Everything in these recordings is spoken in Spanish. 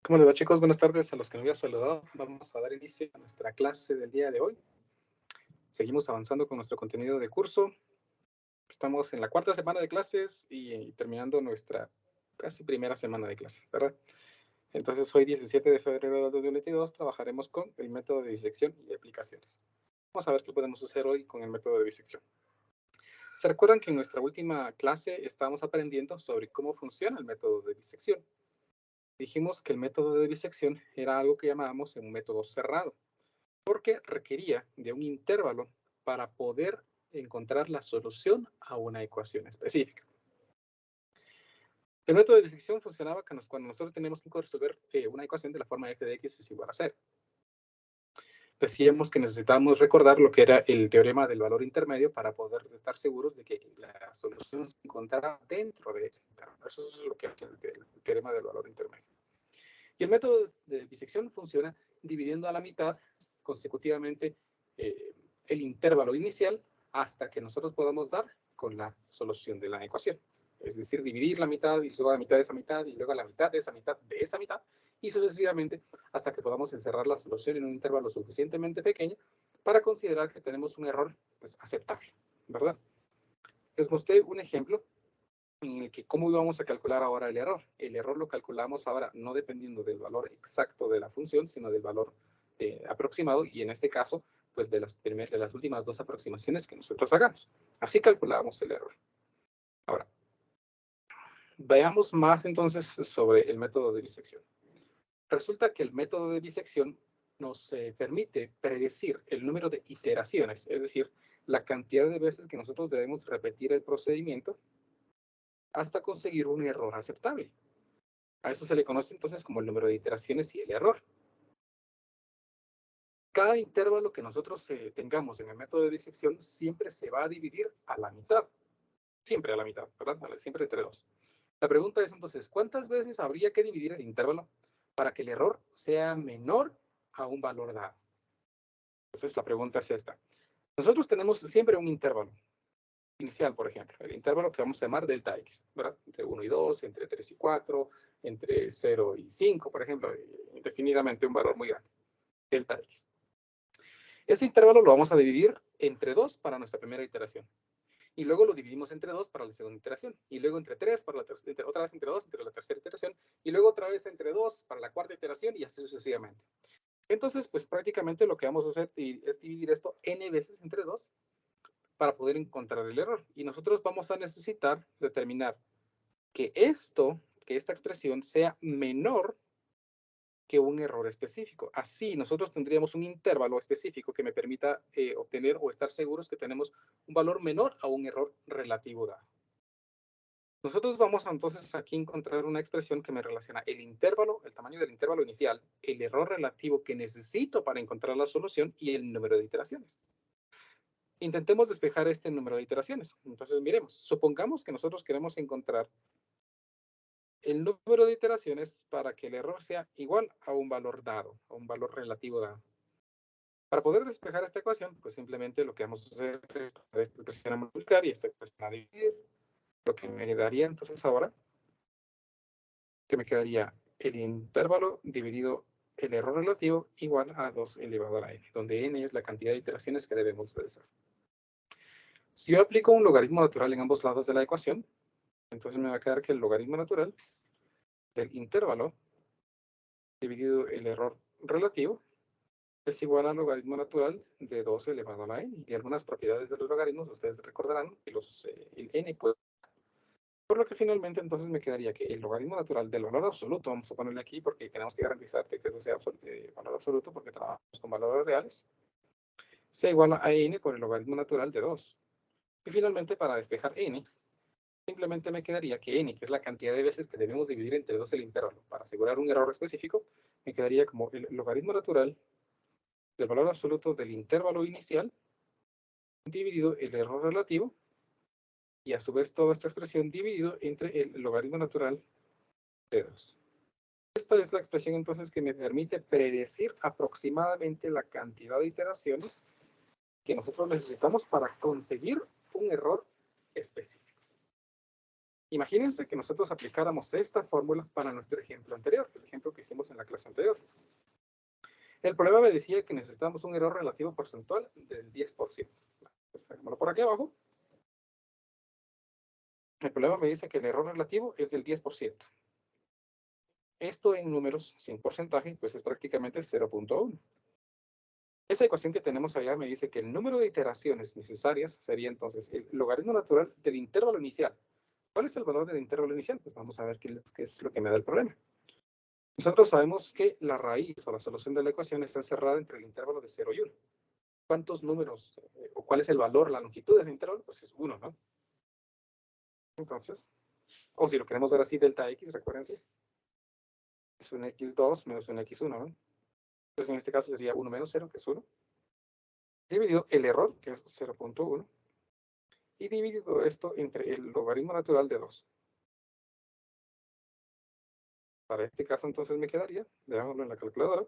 ¿Cómo les va, chicos? Buenas tardes a los que me había saludado. Vamos a dar inicio a nuestra clase del día de hoy. Seguimos avanzando con nuestro contenido de curso. Estamos en la cuarta semana de clases y terminando nuestra casi primera semana de clases, ¿verdad? Entonces, hoy 17 de febrero de 2022 trabajaremos con el método de disección y aplicaciones. Vamos a ver qué podemos hacer hoy con el método de disección. ¿Se recuerdan que en nuestra última clase estábamos aprendiendo sobre cómo funciona el método de disección? Dijimos que el método de disección era algo que llamábamos un método cerrado, porque requería de un intervalo para poder encontrar la solución a una ecuación específica. El método de disección funcionaba cuando nosotros teníamos que resolver una ecuación de la forma f de x es igual a 0. Decíamos que necesitábamos recordar lo que era el teorema del valor intermedio para poder estar seguros de que la solución se encontrara dentro de ese intervalo. Eso es lo que hace el teorema del valor intermedio. Y el método de disección funciona dividiendo a la mitad consecutivamente el intervalo inicial hasta que nosotros podamos dar con la solución de la ecuación. Es decir, dividir la mitad y luego la mitad de esa mitad y luego la mitad de esa mitad de esa mitad y sucesivamente hasta que podamos encerrar la solución en un intervalo suficientemente pequeño para considerar que tenemos un error pues, aceptable, ¿verdad? Les mostré un ejemplo en el que cómo íbamos a calcular ahora el error. El error lo calculamos ahora no dependiendo del valor exacto de la función, sino del valor aproximado y en este caso, pues de las últimas dos aproximaciones que nosotros hagamos. Así calculamos el error. Ahora, veamos más entonces sobre el método de disección. Resulta que el método de disección nos permite predecir el número de iteraciones, es decir, la cantidad de veces que nosotros debemos repetir el procedimiento hasta conseguir un error aceptable. A eso se le conoce entonces como el número de iteraciones y el error. Cada intervalo que nosotros tengamos en el método de disección siempre se va a dividir a la mitad. Siempre a la mitad, ¿verdad? Siempre entre dos. La pregunta es entonces, ¿cuántas veces habría que dividir el intervalo para que el error sea menor a un valor dado? Entonces la pregunta es esta. Nosotros tenemos siempre un intervalo inicial, por ejemplo, el intervalo que vamos a llamar delta x, ¿verdad? Entre 1 y 2, entre 3 y 4, entre 0 y 5, por ejemplo, indefinidamente un valor muy grande, delta x. Este intervalo lo vamos a dividir entre 2 para nuestra primera iteración. Y luego lo dividimos entre 2 para la segunda iteración. Y luego entre 3 para la tercera, otra vez entre 2 entre la tercera iteración. Y luego otra vez entre 2 para la cuarta iteración y así sucesivamente. Entonces, pues prácticamente lo que vamos a hacer es dividir esto n veces entre 2 para poder encontrar el error. Y nosotros vamos a necesitar determinar que esta expresión sea menor que un error específico. Así nosotros tendríamos un intervalo específico que me permita obtener o estar seguros que tenemos un valor menor a un error relativo dado. Nosotros vamos a, entonces aquí a encontrar una expresión que me relaciona el intervalo, el tamaño del intervalo inicial, el error relativo que necesito para encontrar la solución y el número de iteraciones. Intentemos despejar este número de iteraciones. Entonces miremos, supongamos que nosotros queremos encontrar el número de iteraciones para que el error sea igual a un valor dado, a un valor relativo dado. Para poder despejar esta ecuación, pues simplemente lo que vamos a hacer es esta expresión a multiplicar y esta expresión a dividir. Lo que me daría entonces ahora, que me quedaría el intervalo dividido el error relativo igual a 2 elevado a la n, donde n es la cantidad de iteraciones que debemos realizar. Si yo aplico un logaritmo natural en ambos lados de la ecuación, entonces me va a quedar que el logaritmo natural del intervalo dividido el error relativo es igual al logaritmo natural de 2 elevado a la n. Y algunas propiedades de los logaritmos, ustedes recordarán que el n puede... Por lo que finalmente entonces me quedaría que el logaritmo natural del valor absoluto, vamos a ponerle aquí porque tenemos que garantizar que eso sea valor absoluto porque trabajamos con valores reales, sea igual a n por el logaritmo natural de 2. Y finalmente para despejar n, simplemente me quedaría que n, que es la cantidad de veces que debemos dividir entre 2 el intervalo para asegurar un error específico, me quedaría como el logaritmo natural del valor absoluto del intervalo inicial dividido el error relativo y a su vez toda esta expresión dividido entre el logaritmo natural de 2. Esta es la expresión entonces que me permite predecir aproximadamente la cantidad de iteraciones que nosotros necesitamos para conseguir un error específico. Imagínense que nosotros aplicáramos esta fórmula para nuestro ejemplo anterior, el ejemplo que hicimos en la clase anterior. El problema me decía que necesitamos un error relativo porcentual del 10%. Pues, hagámoslo por aquí abajo. El problema me dice que el error relativo es del 10%. Esto en números sin porcentaje, pues es prácticamente 0.1. Esa ecuación que tenemos allá me dice que el número de iteraciones necesarias sería entonces el logaritmo natural del intervalo inicial. ¿Cuál es el valor del intervalo inicial? Pues vamos a ver qué es lo que me da el problema. Nosotros sabemos que la raíz o la solución de la ecuación está encerrada entre el intervalo de 0 y 1. ¿Cuántos números o cuál es el valor, la longitud de ese intervalo? Pues es 1, ¿no? Entonces, o si lo queremos ver así, delta x, recuérdense, es un x2 menos un x1, ¿no? Entonces en este caso sería 1 menos 0, que es 1, dividido el error, que es 0.1, y dividido esto entre el logaritmo natural de 2. Para este caso entonces me quedaría, veámoslo en la calculadora,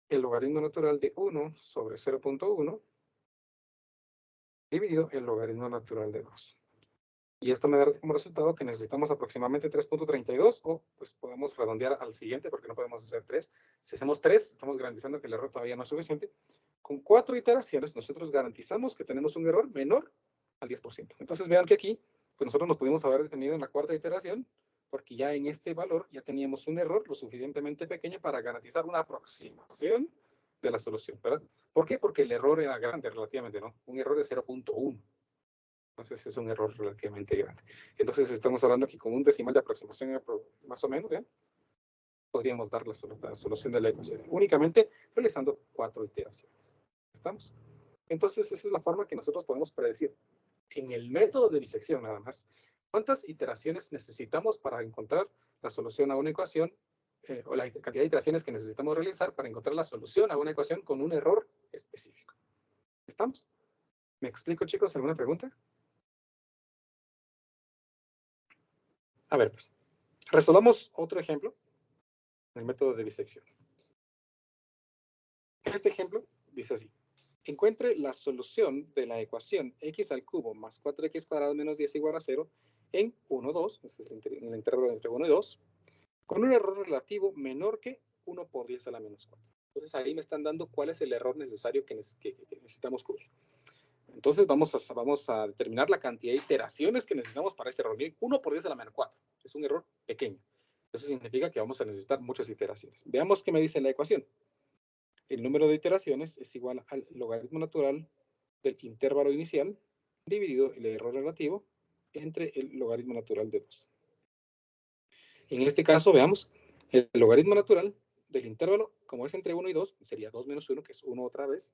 el logaritmo natural de 1 sobre 0.1 dividido el logaritmo natural de 2. Y esto me da como resultado que necesitamos aproximadamente 3.32, o pues podemos redondear al siguiente porque no podemos hacer 3. Si hacemos 3, estamos garantizando que el error todavía no es suficiente. Con 4 iteraciones nosotros garantizamos que tenemos un error menor al 10%. Entonces vean que aquí pues nosotros nos pudimos haber detenido en la cuarta iteración porque ya en este valor ya teníamos un error lo suficientemente pequeño para garantizar una aproximación de la solución, ¿verdad? ¿Por qué? Porque el error era grande relativamente, ¿no? Un error de 0.1. Entonces es un error relativamente grande. Entonces estamos hablando que con un decimal de aproximación más o menos, ¿ya? Podríamos dar la solución de la ecuación únicamente realizando 4 iteraciones. ¿Estamos? Entonces esa es la forma que nosotros podemos predecir en el método de disección nada más cuántas iteraciones necesitamos para encontrar la solución a una ecuación o la cantidad de iteraciones que necesitamos realizar para encontrar la solución a una ecuación con un error específico. ¿Estamos? ¿Me explico, chicos? ¿Alguna pregunta? A ver, pues, resolvamos otro ejemplo del método de bisección. Este ejemplo dice así. Encuentre la solución de la ecuación x al cubo más 4x cuadrado menos 10 igual a 0 en 1, 2, este es el intervalo entre 1 y 2, con un error relativo menor que 1 por 10 a la menos 4. Entonces ahí me están dando cuál es el error necesario que necesitamos cubrir. Entonces vamos a determinar la cantidad de iteraciones que necesitamos para ese error. 1 por 10 a la menos 4. Es un error pequeño. Eso significa que vamos a necesitar muchas iteraciones. Veamos qué me dice la ecuación. El número de iteraciones es igual al logaritmo natural del intervalo inicial dividido el error relativo entre el logaritmo natural de 2. En este caso, veamos, el logaritmo natural del intervalo, como es entre 1 y 2, sería 2 menos 1, que es 1 otra vez,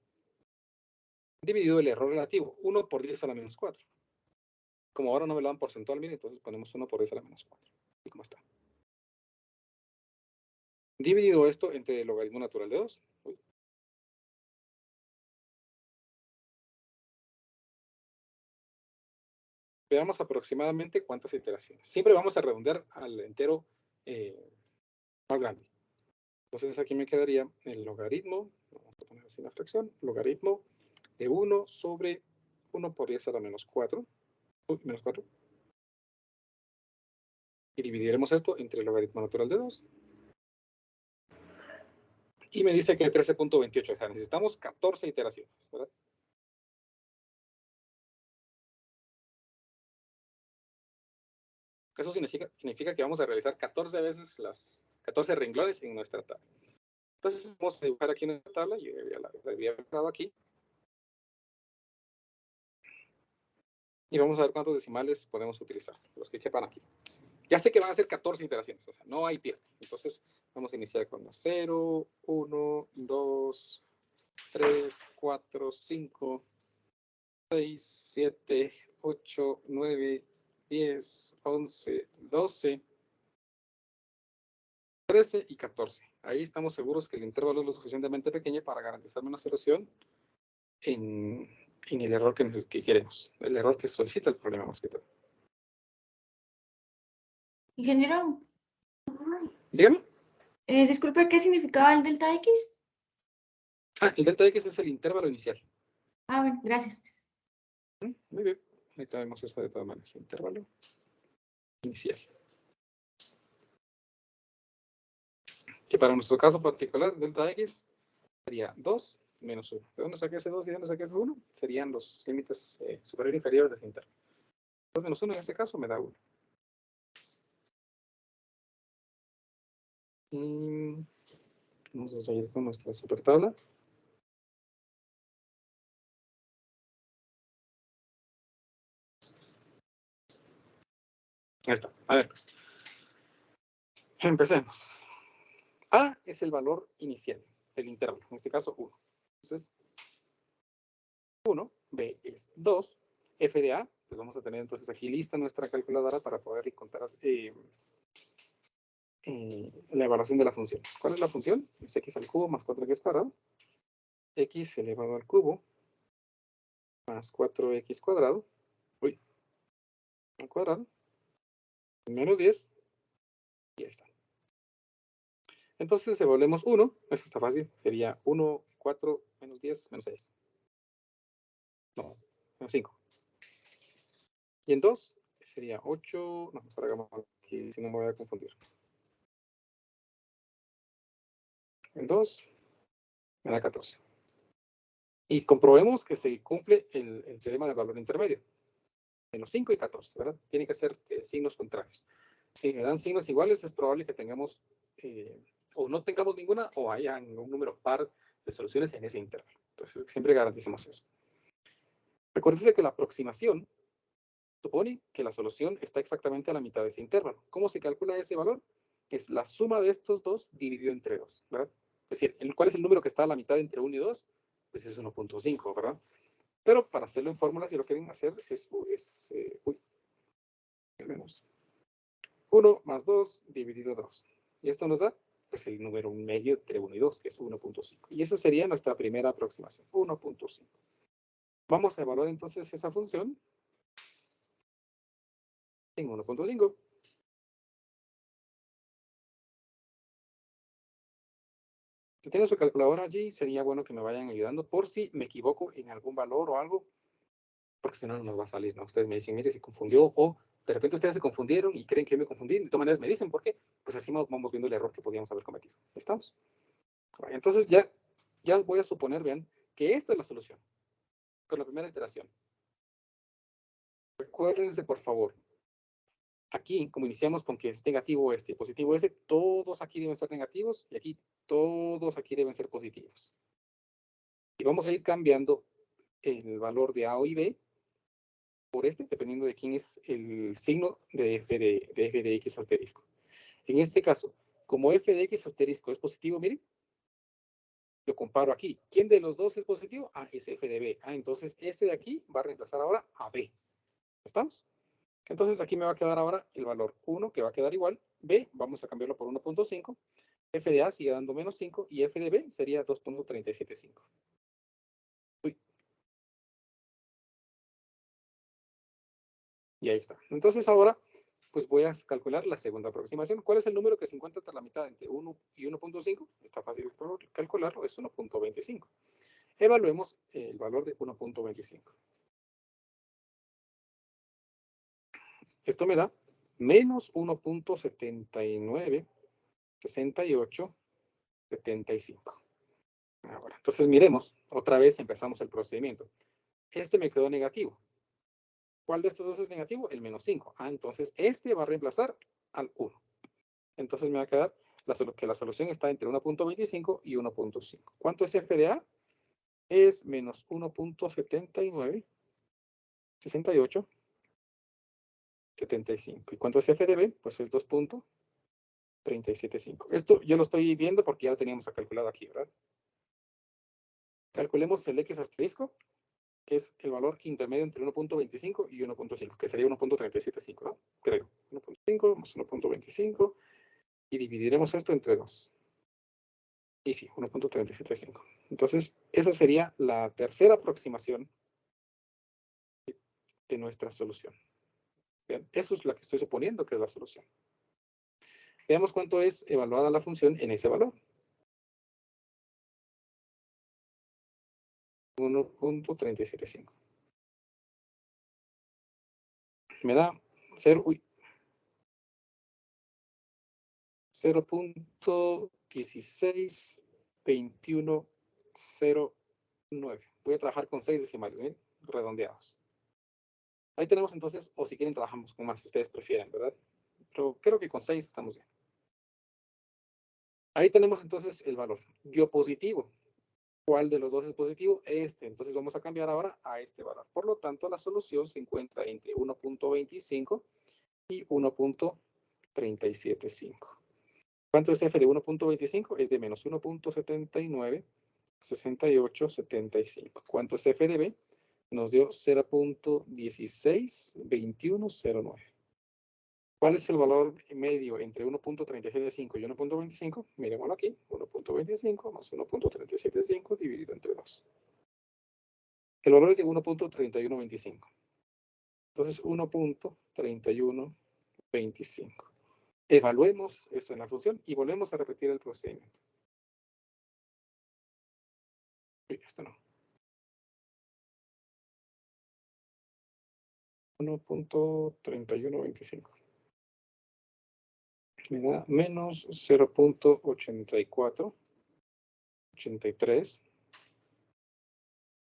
dividido el error relativo, 1 por 10 a la menos 4. Como ahora no me lo dan porcentual, miren, entonces ponemos 1 por 10 a la menos 4. ¿Y cómo está? Dividido esto entre el logaritmo natural de 2. Veamos aproximadamente cuántas iteraciones. Siempre vamos a redondear al entero más grande. Entonces aquí me quedaría el logaritmo, vamos a poner así la fracción, logaritmo de 1 sobre 1 por 10 a la menos 4, menos 4. Y dividiremos esto entre el logaritmo natural de 2. Y me dice que 13.28, o sea, necesitamos 14 iteraciones, ¿verdad? Eso significa que vamos a realizar 14 veces las 14 renglones en nuestra tabla. Entonces vamos a dibujar aquí nuestra tabla, yo la había dibujado aquí. Y vamos a ver cuántos decimales podemos utilizar, los que quepan aquí. Ya sé que van a ser 14 iteraciones, o sea, no hay pierde. Entonces vamos a iniciar con 0, 1, 2, 3, 4, 5, 6, 7, 8, 9, 10, 11, 12, 13 y 14. Ahí estamos seguros que el intervalo es lo suficientemente pequeño para garantizar una solución en el error que queremos, el error que solicita el problema más que todo. Ingeniero, Dígame. disculpe, ¿qué significaba el delta X? El delta X es el intervalo inicial. Ah, bueno, gracias. Muy bien. Ahí tenemos eso de todas maneras, intervalo. inicial. Que para nuestro caso particular, delta x sería 2 menos 1. ¿De dónde saqué ese 2 y de dónde saqué ese 1? Serían los límites superior e inferior de ese intervalo. 2 menos 1 en este caso me da 1. Y vamos a seguir con nuestra super tabla. Ahí está. A ver, pues. Empecemos. A es el valor inicial del intervalo, en este caso 1. Entonces, 1, B es 2, F de A, pues vamos a tener entonces aquí lista nuestra calculadora para poder encontrar la evaluación de la función. ¿Cuál es la función? Es x al cubo más 4x cuadrado, x elevado al cubo más 4x cuadrado, al cuadrado, menos 10, y ahí está. Entonces, evaluemos 1, eso está fácil, sería 1, 4, menos 10, menos 6. No, menos 5. Y en 2 sería 8, no, mejor hagamos aquí, si no me voy a confundir. En 2 me da 14. Y comprobemos que se cumple el teorema del valor intermedio. Menos 5 y 14, ¿verdad? Tiene que ser signos contrarios. Si me dan signos iguales, es probable que tengamos, o no tengamos ninguna, o haya un número par de soluciones en ese intervalo. Entonces, siempre garantizamos eso. Recuérdense que la aproximación supone que la solución está exactamente a la mitad de ese intervalo. ¿Cómo se calcula ese valor? Es la suma de estos dos dividido entre 2, ¿verdad? Es decir, ¿cuál es el número que está a la mitad entre 1 y 2? Pues es 1.5, ¿verdad? Pero para hacerlo en fórmula, si lo quieren hacer, es menos 1 más 2 dividido 2. Y esto nos da pues, el número medio entre 1 y 2, que es 1.5. Y esa sería nuestra primera aproximación, 1.5. Vamos a evaluar entonces esa función en 1.5. Si tienen su calculadora allí, sería bueno que me vayan ayudando por si me equivoco en algún valor o algo, porque si no, no nos va a salir, ¿no? Ustedes me dicen, mire, se confundió, o de repente ustedes se confundieron y creen que yo me confundí, de todas maneras me dicen por qué, pues así vamos viendo el error que podíamos haber cometido. ¿Estamos? Entonces ya voy a suponer, vean, que esta es la solución, con la primera iteración. Recuérdense, por favor, aquí, como iniciamos con que es negativo este y positivo ese, todos aquí deben ser negativos y aquí todos aquí deben ser positivos. Y vamos a ir cambiando el valor de A o B por este, dependiendo de quién es el signo de f de x asterisco. En este caso, como f de x asterisco es positivo, miren, lo comparo aquí. ¿Quién de los dos es positivo? Ah, es f de b. Ah, entonces este de aquí va a reemplazar ahora a b. ¿Estamos? Entonces aquí me va a quedar ahora el valor 1, que va a quedar igual. B, vamos a cambiarlo por 1.5. F de A sigue dando menos 5 y F de B sería 2.375. Y ahí está. Entonces ahora, pues voy a calcular la segunda aproximación. ¿Cuál es el número que se encuentra entre la mitad entre 1 y 1.5? Está fácil calcularlo, es 1.25. Evaluemos el valor de 1.25. Esto me da menos 1.796875. Ahora, entonces miremos, otra vez empezamos el procedimiento. Este me quedó negativo. ¿Cuál de estos dos es negativo? El menos 5. Ah, entonces este va a reemplazar al 1. Entonces me va a quedar que la solución está entre 1.25 y 1.5. ¿Cuánto es f de A? Es menos 1.796875. ¿Y cuánto es f de B? Pues es 2.375. Esto yo lo estoy viendo porque ya lo teníamos calculado aquí, ¿verdad? Calculemos el x asterisco, que es el valor intermedio entre 1.25 y 1.5, que sería 1.375, ¿no? Creo. 1.5 más 1.25 y dividiremos esto entre 2. Y sí, 1.375. Entonces, esa sería la tercera aproximación de nuestra solución. Vean, eso es lo que estoy suponiendo que es la solución. Veamos cuánto es evaluada la función en ese valor. 1.375. Me da 0, 0.162109. Voy a trabajar con 6 decimales, ¿bien? Redondeados. Ahí tenemos entonces, o si quieren trabajamos con más, si ustedes prefieren, ¿verdad? Pero creo que con 6 estamos bien. Ahí tenemos entonces el valor. Dio positivo. ¿Cuál de los dos es positivo? Este. Entonces vamos a cambiar ahora a este valor. Por lo tanto, la solución se encuentra entre 1.25 y 1.375. ¿Cuánto es f de 1.25? Es de menos 1.79, 68, 75. ¿Cuánto es f de b? Nos dio 0.162109. ¿Cuál es el valor medio entre 1.375 y 1.25? Miremoslo aquí. 1.25 más 1.375 dividido entre 2. El valor es de 1.3125. Entonces, 1.3125. Evaluemos esto en la función y volvemos a repetir el procedimiento. Esto no. 1.3125. Me da menos 0.84, 83,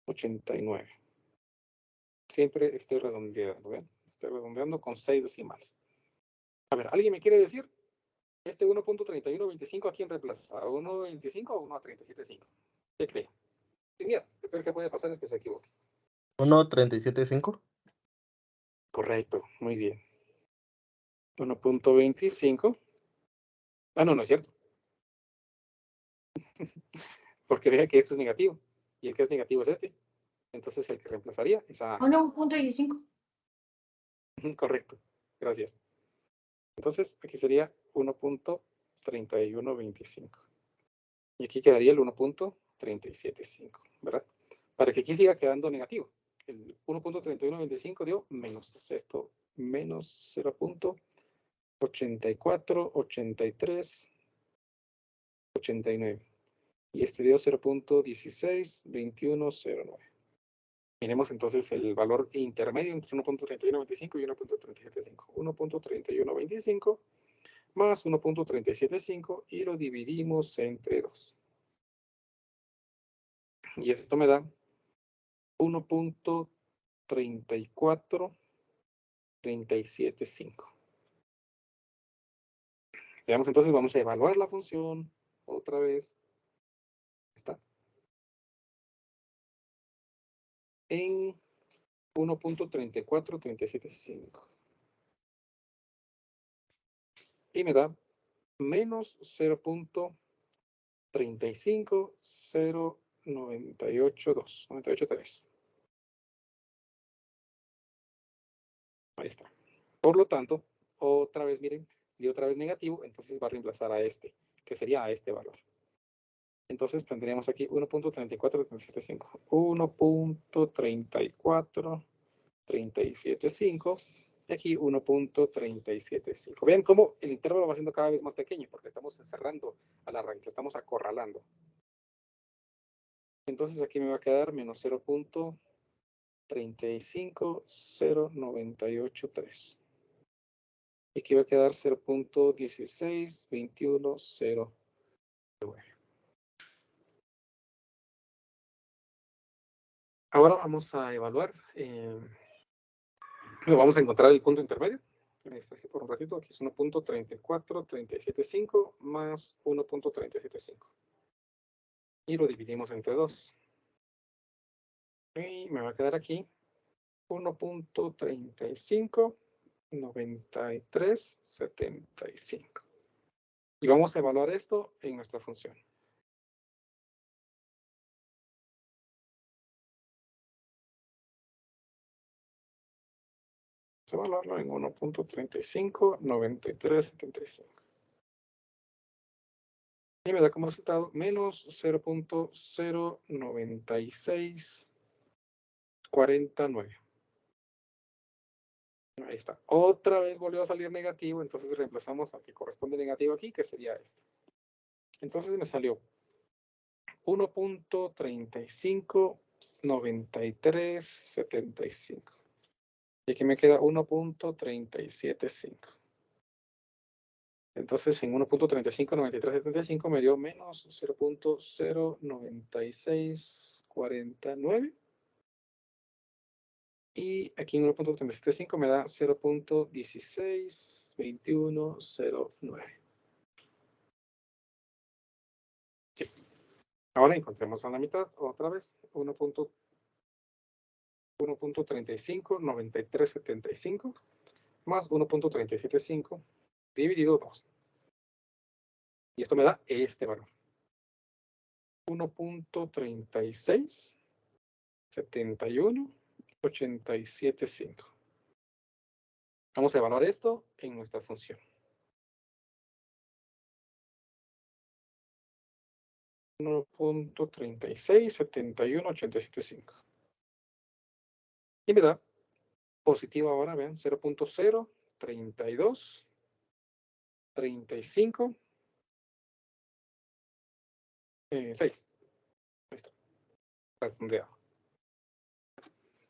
89. Siempre estoy redondeando, ¿ven? Estoy redondeando con 6 decimales. A ver, ¿alguien me quiere decir? Este 1.3125, ¿a quién reemplaza? ¿A 1.25 o 1.375? ¿Qué cree? Sin miedo. Lo peor que puede pasar es que se equivoque. 1.375. Correcto, muy bien. 1.25. Ah, no, no es cierto. Porque vea que este es negativo. Y el que es negativo es este. Entonces el que reemplazaría es a... 1.25. Correcto. Gracias. Entonces aquí sería 1.3125. Y aquí quedaría el 1.375, ¿verdad? Para que aquí siga quedando negativo. El 1.3125 dio menos. Esto menos 0.84, 83, 89. Y este dio 0.162109. Miremos entonces el valor intermedio entre 1.3125 y 1.375. 1.3125 más 1.375 y lo dividimos entre 2. Y esto me da 1.34375. Veamos entonces, vamos a evaluar la función otra vez. Está en 1.34375. Y me da menos 0.35098.3. Ahí está. Por lo tanto, otra vez, miren, y otra vez negativo, entonces va a reemplazar a este, que sería a este valor. Entonces tendríamos aquí 1.34375. 1.34375. Y aquí 1.375. Vean cómo el intervalo va siendo cada vez más pequeño, porque estamos encerrando a la raíz, lo estamos acorralando. Entonces aquí me va a quedar menos 0.35098.3. Y aquí va a quedar 0.162109. Ahora vamos a evaluar, vamos a encontrar el punto intermedio. Me distraje por un ratito, aquí es 1.34375 más 1.375. Y lo dividimos entre 2. Y me va a quedar aquí 1.359375. Y vamos a evaluar esto en nuestra función. Vamos a evaluarlo en 1.359375. Y me da como resultado menos 0.09649. Ahí está. Otra vez volvió a salir negativo, entonces reemplazamos al que corresponde negativo aquí, que sería este. Entonces me salió 1.359375. Y aquí me queda 1.375. Entonces, en 1.359375 me dio menos 0.09649. Y aquí en 1.375 me da 0.162109. Sí. Ahora encontremos a la mitad otra vez. 1.359375 más 1.375 dividido 2. Y esto me da este valor. 1.367187.5. Vamos a evaluar esto en nuestra función. 1.367187.5. Y me da positivo ahora, vean, 0.03235 6. Ahí está. Redondeado.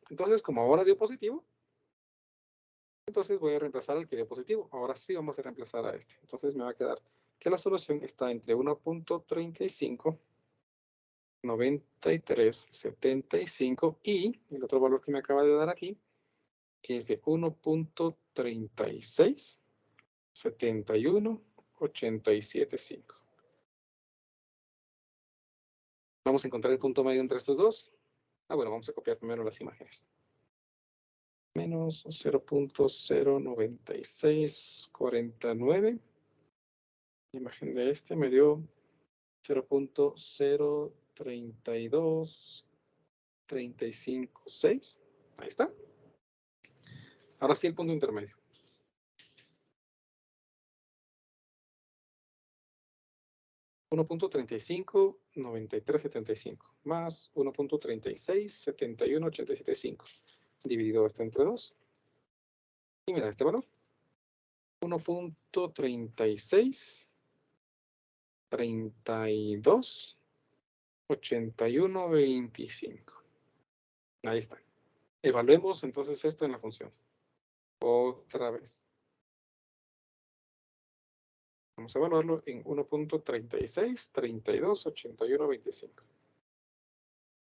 Entonces, como ahora dio positivo, entonces voy a reemplazar al que dio positivo. Ahora sí vamos a reemplazar a este. Entonces me va a quedar que la solución está entre 1.35, 9375 y el otro valor que me acaba de dar aquí, que es de 1.367187.5. Vamos a encontrar el punto medio entre estos dos. Bueno, vamos a copiar primero las imágenes. Menos 0.09649. La imagen de este me dio 0.03235.6. Ahí está. Ahora sí el punto intermedio. $1.359375 más 1.367187.5 dividido esto entre 2. Y mira este valor. 1.363281.25. Ahí está. Evaluemos entonces esto en la función. Otra vez. Vamos a evaluarlo en 1.363281.25.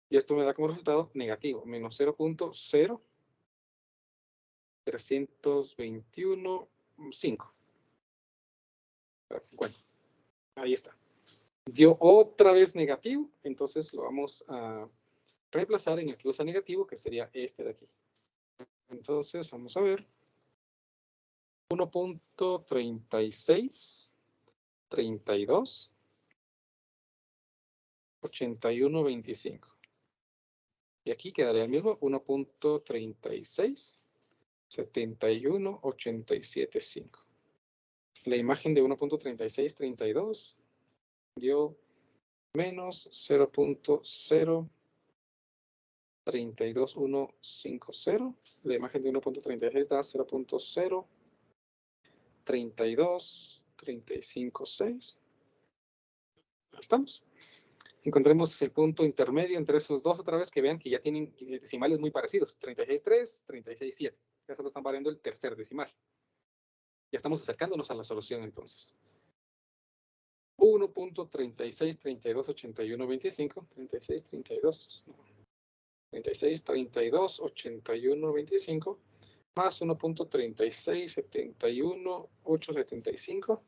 Y esto me da como resultado negativo, menos 0.03215. Ahí está. Dio otra vez negativo, entonces lo vamos a reemplazar en el que usa negativo, que sería este de aquí. Entonces, vamos a ver. 1.363281.25. Y aquí quedaría el mismo 1.367187.5. La imagen de 1.3632 dio menos 0.032150. La imagen de 1.36 da 0.032356. Ahí estamos. Encontremos el punto intermedio entre esos dos otra vez, que vean que ya tienen decimales muy parecidos. 36.3, 36.7. Ya solo están variando el tercer decimal. Ya estamos acercándonos a la solución entonces. 1.363281.25. 363281.25 más 1.3671.875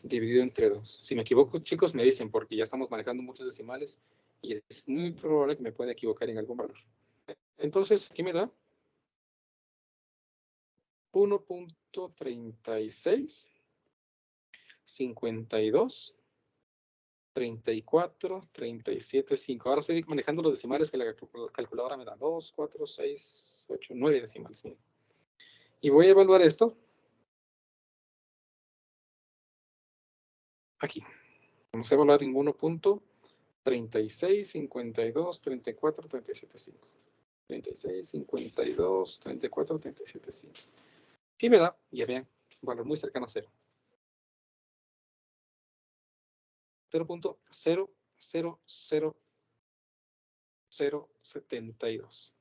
dividido entre 2. Si me equivoco, chicos, me dicen, porque ya estamos manejando muchos decimales y es muy probable que me pueda equivocar en algún valor. Entonces, aquí me da 1.3652 34 37.5. Ahora estoy manejando los decimales que la calculadora me da. 2, 4, 6, 8, 9 decimales. Y voy a evaluar esto aquí. Vamos a evaluar en 1.36, 52, 34, 37.5. 36, 52, 34, 37.5. Y me da, ya vean, un valor muy cercano a 0. 0.000072.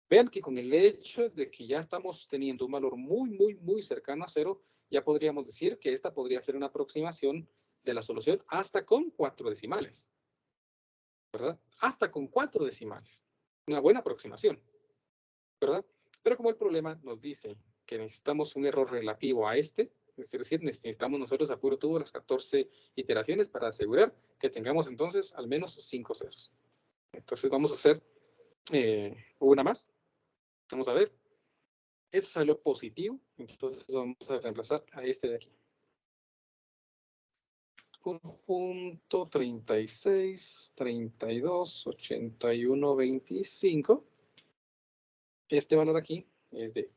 Vean que con el hecho de que ya estamos teniendo un valor muy cercano a 0, ya podríamos decir que esta podría ser una aproximación de la solución hasta con 4 decimales. ¿Verdad? Hasta con 4 decimales. Una buena aproximación. ¿Verdad? Pero como el problema nos dice que necesitamos un error relativo a este, es decir, necesitamos nosotros a puro tubo las 14 iteraciones para asegurar que tengamos entonces al menos 5 ceros. Entonces vamos a hacer una más. Vamos a ver. Este salió positivo, entonces vamos a reemplazar a este de aquí. 1.36, 32, 81, 25. Este valor aquí es de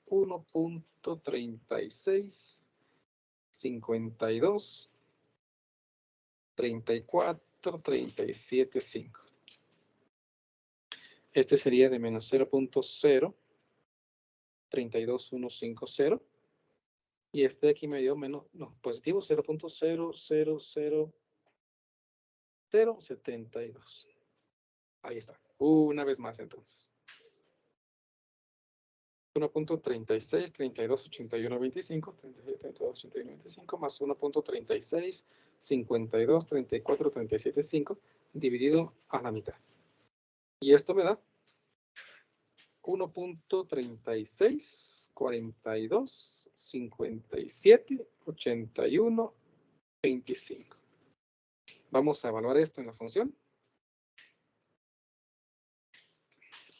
1.36, 52, 34, 37, 5. Este sería de menos 0.0, 32.150. Y este de aquí me dio menos, no, positivo 0.00072. Ahí está. Una vez más entonces. 1.36, 32, 81, 25, 36, 32, 81, 25, más 1.36, 52, 34, 37, 5, dividido a la mitad. Y esto me da 1.36, 42, 57, 81, 25. Vamos a evaluar esto en la función.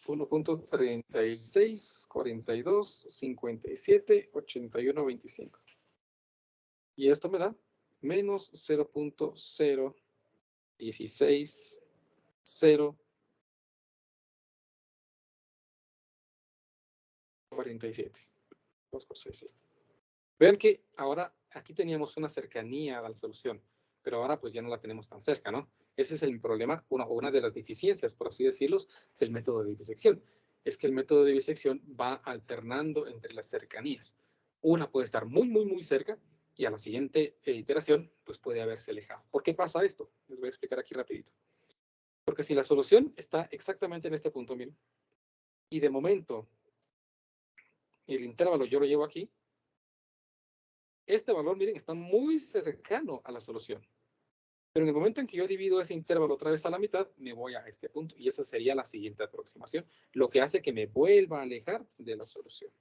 1.36, 42, 57, 81, 25. Y esto me da menos 0.016, 0, 47. 2 por 6, 5. Vean que ahora aquí teníamos una cercanía a la solución, pero ahora pues ya no la tenemos tan cerca, ¿no? Ese es el problema, una de las deficiencias, por así decirlo, del método de bisección. Es que el método de bisección va alternando entre las cercanías. Una puede estar muy cerca y a la siguiente iteración pues puede haberse alejado. ¿Por qué pasa esto? Les voy a explicar aquí rapidito. Porque si la solución está exactamente en este punto, miren, y de momento el intervalo yo lo llevo aquí, este valor, miren, está muy cercano a la solución. Pero en el momento en que yo divido ese intervalo otra vez a la mitad, me voy a este punto. Y esa sería la siguiente aproximación, lo que hace que me vuelva a alejar de la solución.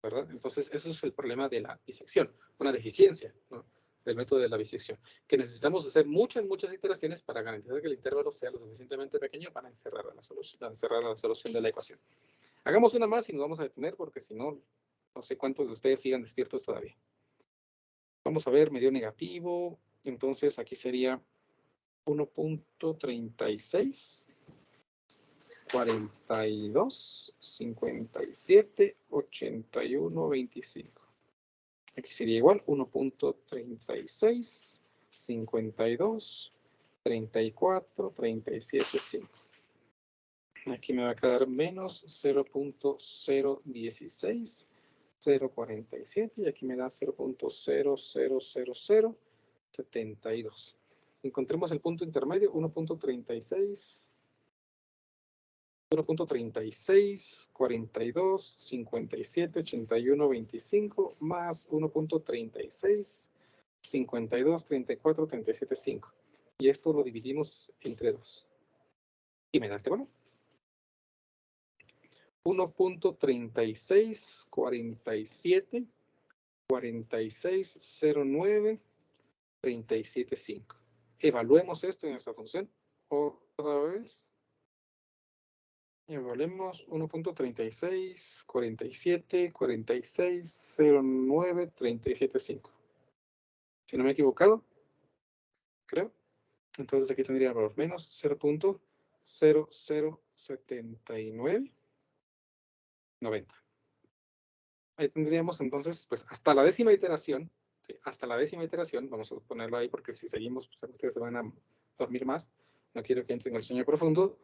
¿Verdad? Entonces, eso es el problema de la bisección, una deficiencia, ¿no?, del método de la bisección, que necesitamos hacer muchas iteraciones para garantizar que el intervalo sea lo suficientemente pequeño para encerrar a la solución de la ecuación. Hagamos una más y nos vamos a detener porque si no, no sé cuántos de ustedes sigan despiertos todavía. Vamos a ver, me dio negativo, entonces aquí sería 1.36, 42, 57, 81, 25. Aquí sería igual 1.36, 52, 34, 37, 5. Aquí me va a quedar menos 0.016, 0.47 y aquí me da 0.000072. Encontremos el punto intermedio, 1.36, 42, 57, 81, 25, más 1.36, 52, 34, 37, 5. Y esto lo dividimos entre 2. Y me da este valor. 1.36, 47, 46, 09, 37, 5. Evaluemos esto en nuestra función. Otra vez. Evaluemos 1.36, 47, 46, 09, 37, 5. Si no me he equivocado, creo. Entonces aquí tendría valor menos 0.0079, 90. Ahí tendríamos entonces, pues hasta la décima iteración, ¿sí? Hasta la décima iteración, vamos a ponerlo ahí porque si seguimos, pues ustedes se van a dormir más. No quiero que entren en el sueño profundo.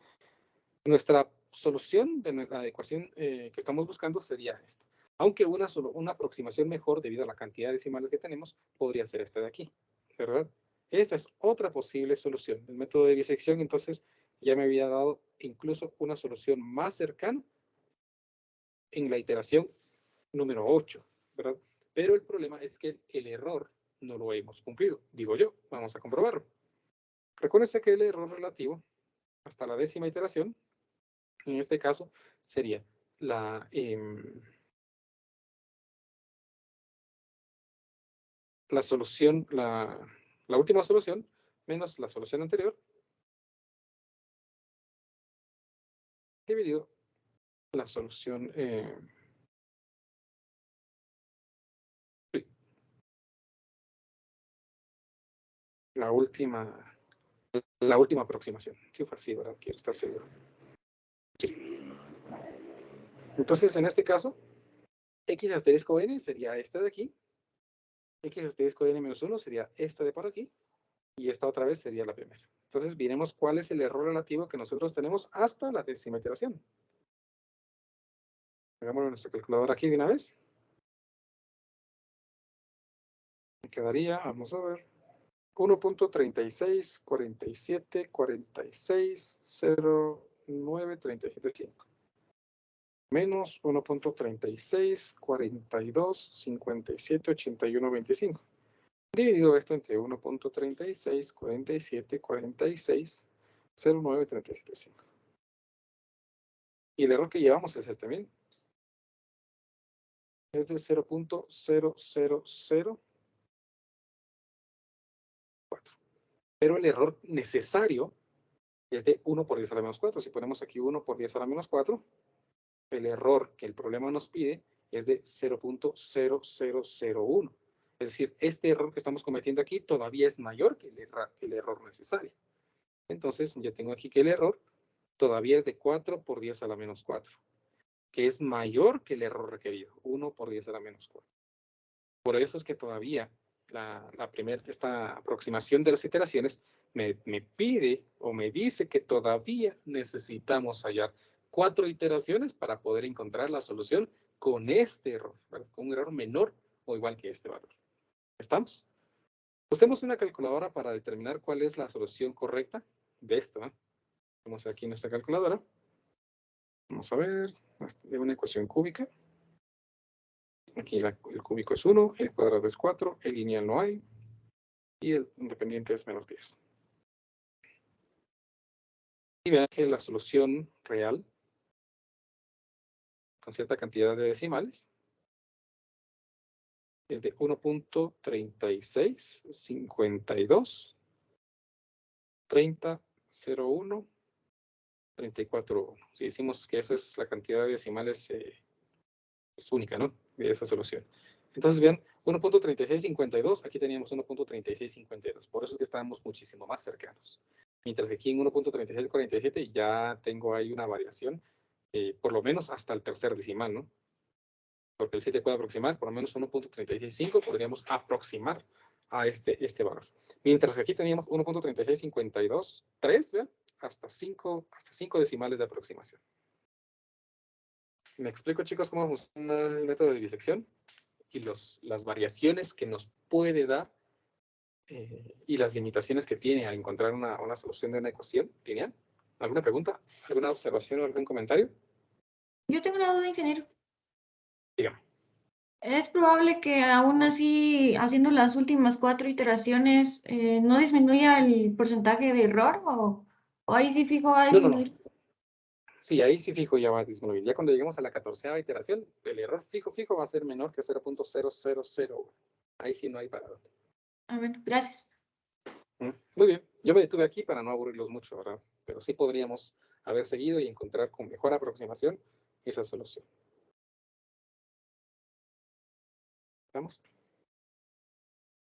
Nuestra solución de la ecuación que estamos buscando sería esta. Aunque una aproximación mejor debido a la cantidad de decimales que tenemos, podría ser esta de aquí, ¿verdad? Esa es otra posible solución. El método de bisección, entonces, ya me había dado incluso una solución más cercana en la iteración número 8, ¿verdad? Pero el problema es que el error no lo hemos cumplido, digo yo. Vamos a comprobarlo. Recuérdense que el error relativo hasta la 10ª iteración, en este caso, sería la solución, la última solución, menos la solución anterior, dividido la solución la última aproximación. Sí, fue así, ¿verdad? Quiero estar seguro. Sí. Entonces, en este caso, x asterisco n sería esta de aquí, x asterisco n menos 1 sería esta de por aquí, y esta otra vez sería la primera. Entonces, veremos cuál es el error relativo que nosotros tenemos hasta la 10ª iteración. Hagámoslo en nuestra calculadora aquí de una vez. Me quedaría, vamos a ver, 1.3647460937.5 menos 1.3642578125. Dividido esto entre 1.3647460937.5. Y el error que llevamos es este mismo. Es de 0.0004. Pero el error necesario es de 1 por 10 a la menos 4. Si ponemos aquí 1 por 10 a la menos 4, el error que el problema nos pide es de 0.0001. Es decir, este error que estamos cometiendo aquí todavía es mayor que el error necesario. Entonces, yo tengo aquí que el error todavía es de 4 por 10 a la menos 4, que es mayor que el error requerido, 1 por 10 a la menos 4. Por eso es que todavía esta aproximación de las iteraciones me pide o me dice que todavía necesitamos hallar 4 iteraciones para poder encontrar la solución con este error, ¿verdad? Con un error menor o igual que este valor. ¿Estamos? Usemos una calculadora para determinar cuál es la solución correcta de esto, ¿eh? Vamos aquí en nuestra calculadora. Vamos a ver, de una ecuación cúbica. Aquí el cúbico es 1, el cuadrado es 4, el lineal no hay, y el independiente es menos 10. Y vean que la solución real, con cierta cantidad de decimales, es de 1.3652 3001 341. Si decimos que esa es la cantidad de decimales, es única, ¿no? De esa solución. Entonces, vean, 1.3652, aquí teníamos 1.3652. Por eso es que estábamos muchísimo más cercanos. Mientras que aquí en 1.3647 ya tengo ahí una variación, por lo menos hasta el tercer decimal, ¿no? Porque el 7 puede aproximar, por lo menos 1.365 podríamos aproximar a este valor. Mientras que aquí teníamos 1.36523, ¿vean? Hasta 5 decimales de aproximación. ¿Me explico, chicos, cómo funciona el método de disección? Y las variaciones que nos puede dar y las limitaciones que tiene al encontrar una solución de una ecuación lineal. ¿Alguna pregunta? ¿Alguna observación o algún comentario? Yo tengo una duda, ingeniero. Dígame. ¿Es probable que aún así, haciendo las últimas 4 iteraciones, no disminuya el porcentaje de error? ¿O ahí sí fijo va a No. disminuir? Sí, ahí sí fijo ya va a disminuir. Ya cuando lleguemos a la 14ª iteración, el error fijo va a ser menor que 0.0001. Ahí sí no hay para dónde. A ver, gracias. Muy bien. Yo me detuve aquí para no aburrirlos mucho, ¿verdad? Pero sí podríamos haber seguido y encontrar con mejor aproximación esa solución. ¿Vamos?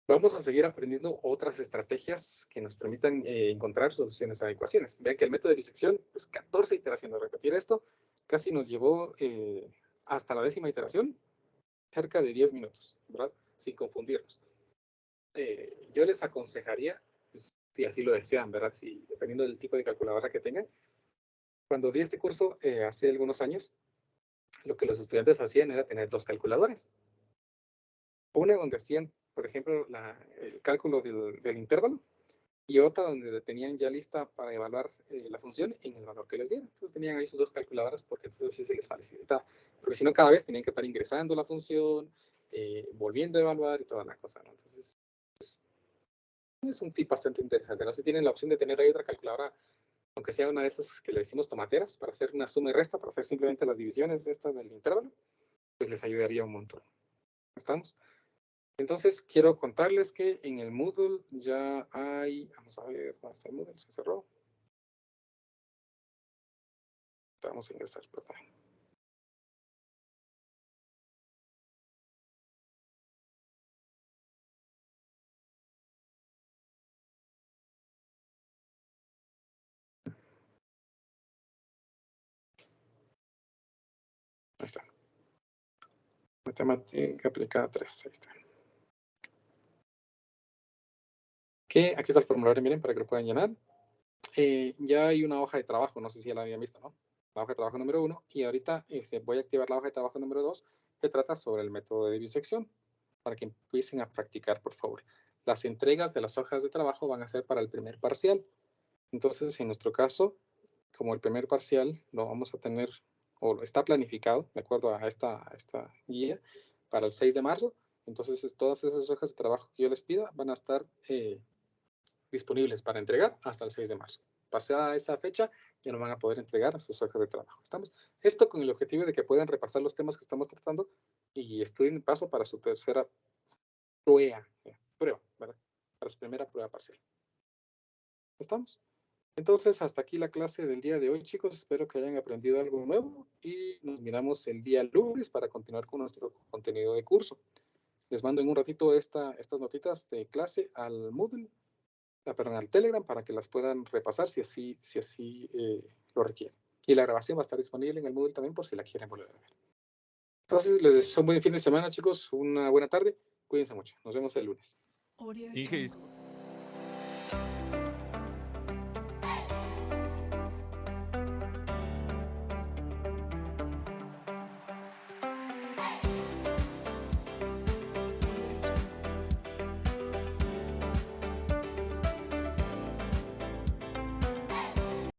Vamos a seguir aprendiendo otras estrategias que nos permitan encontrar soluciones a ecuaciones. Vean que el método de disección, pues 14 iteraciones. Repetir esto casi nos llevó hasta la 10ª iteración, cerca de 10 minutos, ¿verdad? Sin confundirnos. Yo les aconsejaría, pues, si así lo desean, ¿verdad? Si, dependiendo del tipo de calculadora que tengan. Cuando di este curso hace algunos años, lo que los estudiantes hacían era tener 2 calculadoras. Una donde hacían, por ejemplo, el cálculo del intervalo, y otra donde tenían ya lista para evaluar la función en el valor que les dieron. Entonces tenían ahí sus dos calculadoras porque entonces sí se les facilitaba. Porque si no, cada vez tenían que estar ingresando la función, volviendo a evaluar y toda la cosa, ¿no? Entonces, es un tip bastante interesante, ¿no? Si tienen la opción de tener ahí otra calculadora, aunque sea una de esas que le decimos tomateras, para hacer una suma y resta, para hacer simplemente las divisiones estas del intervalo, pues les ayudaría un montón. ¿Estamos? Entonces, quiero contarles que en el Moodle ya hay, vamos a ver, ¿dónde está el Moodle? Se cerró. Vamos a ingresar, perdón. Ahí está. Matemática aplicada 3, ahí está. Que aquí está el formulario, miren, para que lo puedan llenar. Ya hay una hoja de trabajo, no sé si ya la habían visto, ¿no? La hoja de trabajo número 1, y ahorita voy a activar la hoja de trabajo número 2, que trata sobre el método de disección, para que empiecen a practicar, por favor. Las entregas de las hojas de trabajo van a ser para el primer parcial. Entonces, en nuestro caso, como el primer parcial lo vamos a tener, o está planificado, de acuerdo a esta guía, para el 6 de marzo, entonces todas esas hojas de trabajo que yo les pida van a estar disponibles para entregar hasta el 6 de marzo. Pasada esa fecha, ya no van a poder entregar sus hojas de trabajo. ¿Estamos? Esto con el objetivo de que puedan repasar los temas que estamos tratando y estudien paso para su tercera prueba, ¿verdad? Para su primera prueba parcial. ¿Estamos? Entonces, hasta aquí la clase del día de hoy, chicos. Espero que hayan aprendido algo nuevo y nos miramos el día lunes para continuar con nuestro contenido de curso. Les mando en un ratito estas notitas de clase al Moodle, al Telegram, para que las puedan repasar si así lo requieren. Y la grabación va a estar disponible en el Moodle también por si la quieren volver a ver. Entonces, les deseo un buen fin de semana, chicos. Una buena tarde. Cuídense mucho. Nos vemos el lunes.